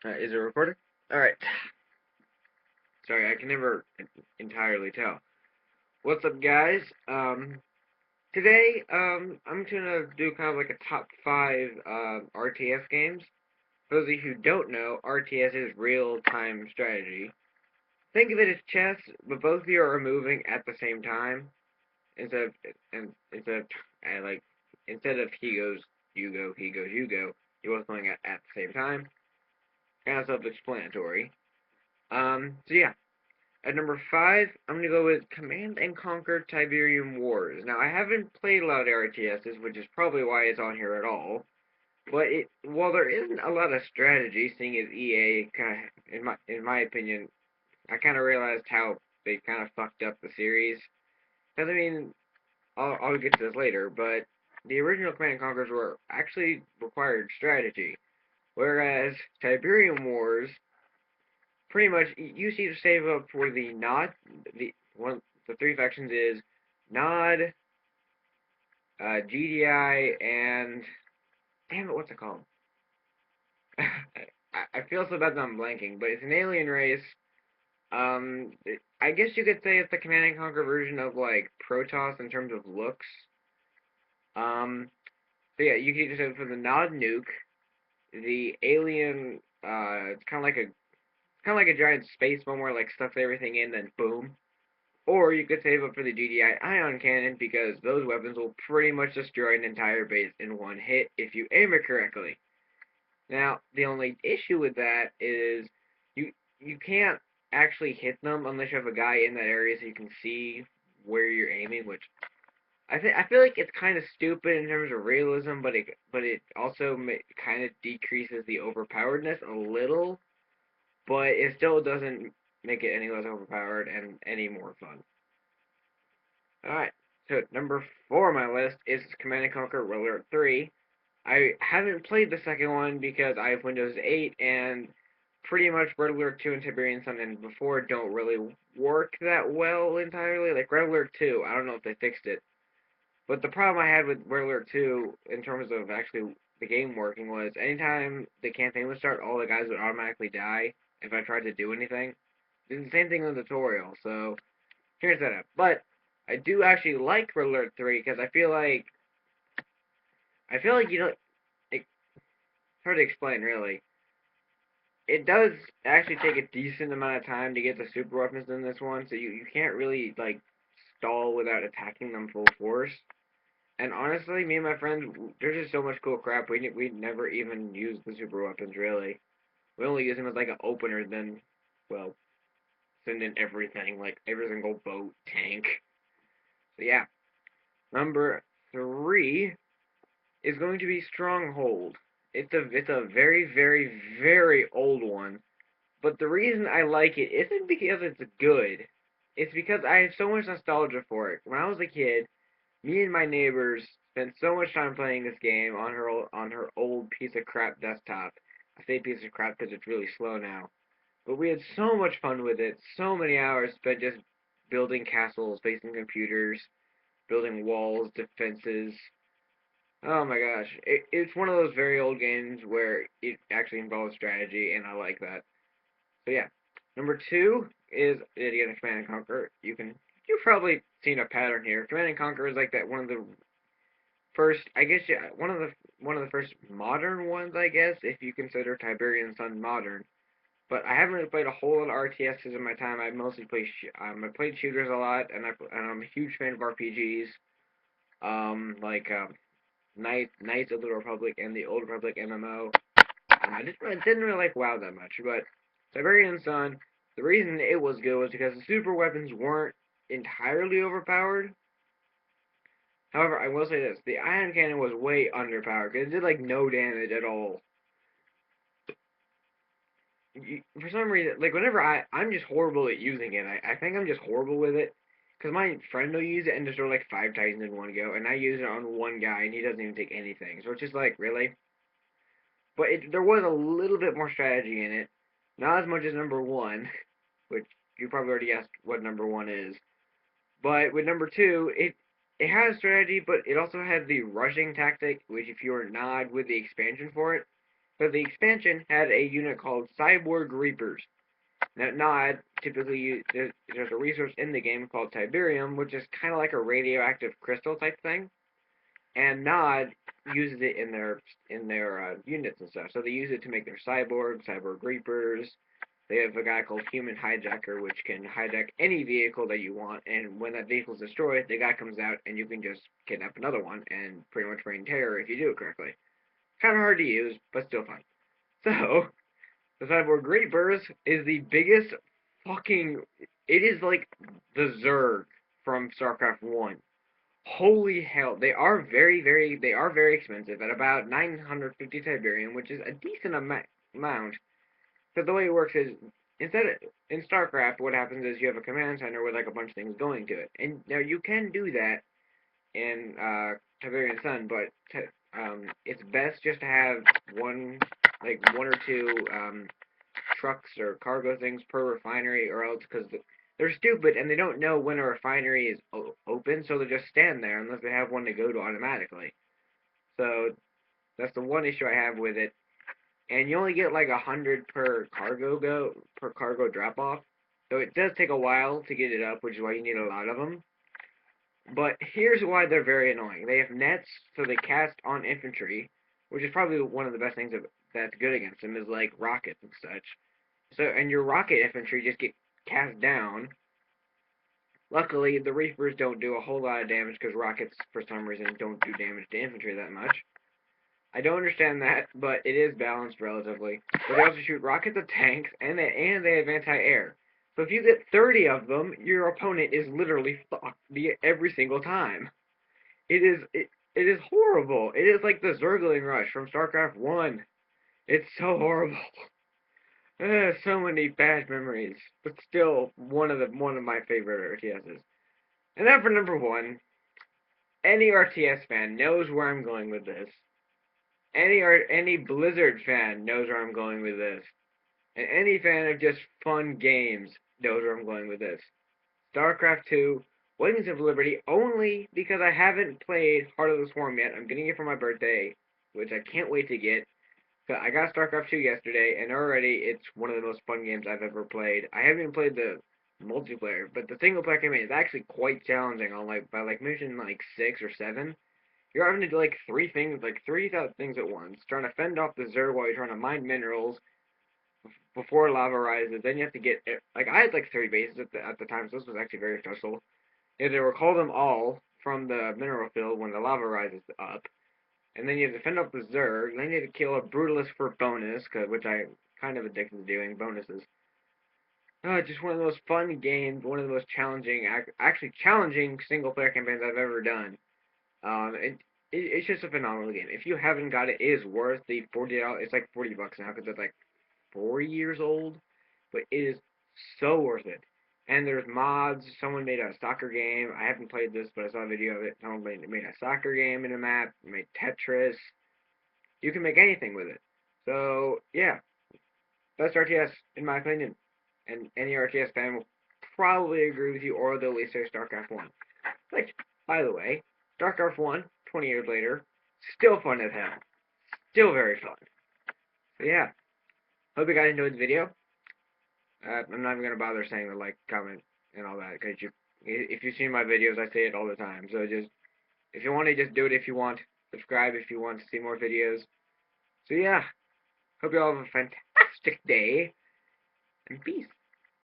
Is it recording? Alright. Sorry, I can never entirely tell. What's up, guys? Today, I'm gonna do kind of like a top 5 RTS games. For those of you who don't know, RTS is real-time strategy. Think of it as chess, but both of you are moving at the same time. Instead of, and instead of, like, instead of he goes, you go, he goes, you go, you're both going at the same time. Kind of self-explanatory. So yeah, at number 5, I'm going to go with Command and Conquer Tiberium Wars. Now, I haven't played a lot of RTSs, which is probably why it's on here at all. But while there isn't a lot of strategy, seeing as EA kind of, in my opinion, I kind of realized how they kind of fucked up the series. Because I mean, I'll get to this later, but the original Command and Conquers were actually required strategy, whereas Tiberium Wars pretty much you see to save up for the Nod. The three factions is Nod, GDI, and damn it, what's it called? I feel so bad that I'm blanking, but it's an alien race. I guess you could say it's the Command and Conquer version of like Protoss in terms of looks. Um, so yeah, you can either say for the Nod nuke, the alien. It's kind of like a giant space bomb where like stuffs everything in, then boom. Or you could save up for the GDI ion cannon because those weapons will pretty much destroy an entire base in one hit if you aim it correctly. Now, the only issue with that is you can't actually hit them unless you have a guy in that area so you can see where you're aiming, which I feel like it's kind of stupid in terms of realism, but it also kind of decreases the overpoweredness a little, but it still doesn't make it any less overpowered and any more fun. Alright, so number 4 on my list is Command and Conquer World War 3. I haven't played the second one because I have Windows 8 and pretty much Red Alert 2 and Tiberian Sun and before don't really work that well entirely. Like Red Alert 2, I don't know if they fixed it. But the problem I had with Red Alert 2 in terms of actually the game working was anytime the campaign would start, all the guys would automatically die if I tried to do anything. Did the same thing in the tutorial, so here's that up. But I do actually like Red Alert 3 because I feel like it's hard to explain really. It does actually take a decent amount of time to get the super weapons in this one, so you can't really like stall without attacking them full force. And honestly, me and my friends, there's just so much cool crap. We never even use the super weapons really. We only use them as like an opener, then well, send in everything like every single boat, tank. So yeah, number 3 is going to be Stronghold. It's a very old one, but the reason I like it isn't because it's good. It's because I have so much nostalgia for it. When I was a kid, me and my neighbors spent so much time playing this game on her old piece of crap desktop. I say piece of crap because it's really slow now. But we had so much fun with it. So many hours spent just building castles, facing computers, building walls, defenses. Oh my gosh, it's one of those very old games where it actually involves strategy, and I like that. So yeah, number 2 is again Command and Conquer. You've probably seen a pattern here. Command and Conquer is like that one of the first, I guess, yeah, one of the first modern ones, I guess, if you consider Tiberian Sun modern. But I haven't really played a whole lot of RTSs in my time. I mostly I played shooters a lot, and I'm a huge fan of RPGs. Like Knights of the Republic and the Old Republic MMO. I didn't really like WoW that much, but Tiberian Sun, the reason it was good was because the super weapons weren't entirely overpowered. However, I will say this: the ion cannon was way underpowered because it did like no damage at all. For some reason, like whenever I'm just horrible at using it. I think I'm just horrible with it. Cause my friend will use it and destroy like 5 titans in one go, and I use it on one guy and he doesn't even take anything. So it's just like really. But there was a little bit more strategy in it, not as much as number 1, which you probably already guessed what number 1 is. But with number 2, it has strategy, but it also had the rushing tactic, which if you're not with the expansion for it, So the expansion had a unit called Cyborg Reapers. Now, Nod typically there's a resource in the game called Tiberium, which is kind of like a radioactive crystal type thing, and Nod uses it in their units and stuff. So they use it to make their cyborg reapers. They have a guy called Human Hijacker, which can hijack any vehicle that you want, and when that vehicle is destroyed, the guy comes out and you can just kidnap another one and pretty much reign terror if you do it correctly. Kind of hard to use, but still fun. So the Cyborg Reapers is the biggest fucking. It is like the Zerg from StarCraft 1. Holy hell, they are very expensive at about 950 Tiberium, which is a decent amount. So the way it works is, instead of, in StarCraft, what happens is you have a command center with like a bunch of things going to it. And now you can do that in Tiberian Sun, but it's best just to have one or two trucks or cargo things per refinery, or else because they're stupid and they don't know when a refinery is open, so they just stand there unless they have one to go to automatically. So that's the one issue I have with it. And you only get like 100 per cargo drop off. So it does take a while to get it up, which is why you need a lot of them. But here's why they're very annoying. They have nets, so they cast on infantry, which is probably one of the best things that's good against them, is like rockets and such. So, and your rocket infantry just get cast down. Luckily, the Reapers don't do a whole lot of damage because rockets, for some reason, don't do damage to infantry that much. I don't understand that, but it is balanced relatively. But they also shoot rockets at tanks, and they have anti-air. So if you get 30 of them, your opponent is literally fucked every single time. It is horrible. It is like the Zergling Rush from StarCraft 1. It's so horrible. So many bad memories, but still one of my favorite RTSs. And then for number one, any RTS fan knows where I'm going with this. Any Blizzard fan knows where I'm going with this, and any fan of just fun games knows where I'm going with this. StarCraft 2, Wings of Liberty, only because I haven't played Heart of the Swarm yet. I'm getting it for my birthday, which I can't wait to get. So I got StarCraft 2 yesterday, and already it's one of the most fun games I've ever played. I haven't even played the multiplayer, but the single player campaign is actually quite challenging. On by mission like 6 or 7, you're having to do like three things at once, trying to fend off the Zerg while you're trying to mine minerals before lava rises. Then you have to get like I had like 30 bases at the time, so this was actually very stressful. You have to recall them all from the mineral field when the lava rises up. And then you have to fend off the Zerg. Then you have to kill a Brutalist for bonus, which I'm kind of addicted to doing, bonuses. Just one of the most fun games, one of the most challenging, actually challenging single-player campaigns I've ever done. It's just a phenomenal game. If you haven't got it, it is worth the $40. It's like $40 now because it's like 4 years old, but it is so worth it. And there's mods. Someone made a soccer game. I haven't played this, but I saw a video of it. Someone made a soccer game in a map. Made Tetris. You can make anything with it. So yeah, best RTS in my opinion. And any RTS fan will probably agree with you, or they'll at least say StarCraft 1. Like, by the way, StarCraft 1, 20 years later, still fun as hell. Still very fun. So yeah, hope you guys enjoyed the video. I'm not even gonna bother saying the like, comment, and all that, because if you've seen my videos, I say it all the time. So just, if you want to, just do it if you want. Subscribe if you want to see more videos. So yeah, hope you all have a fantastic day, and peace.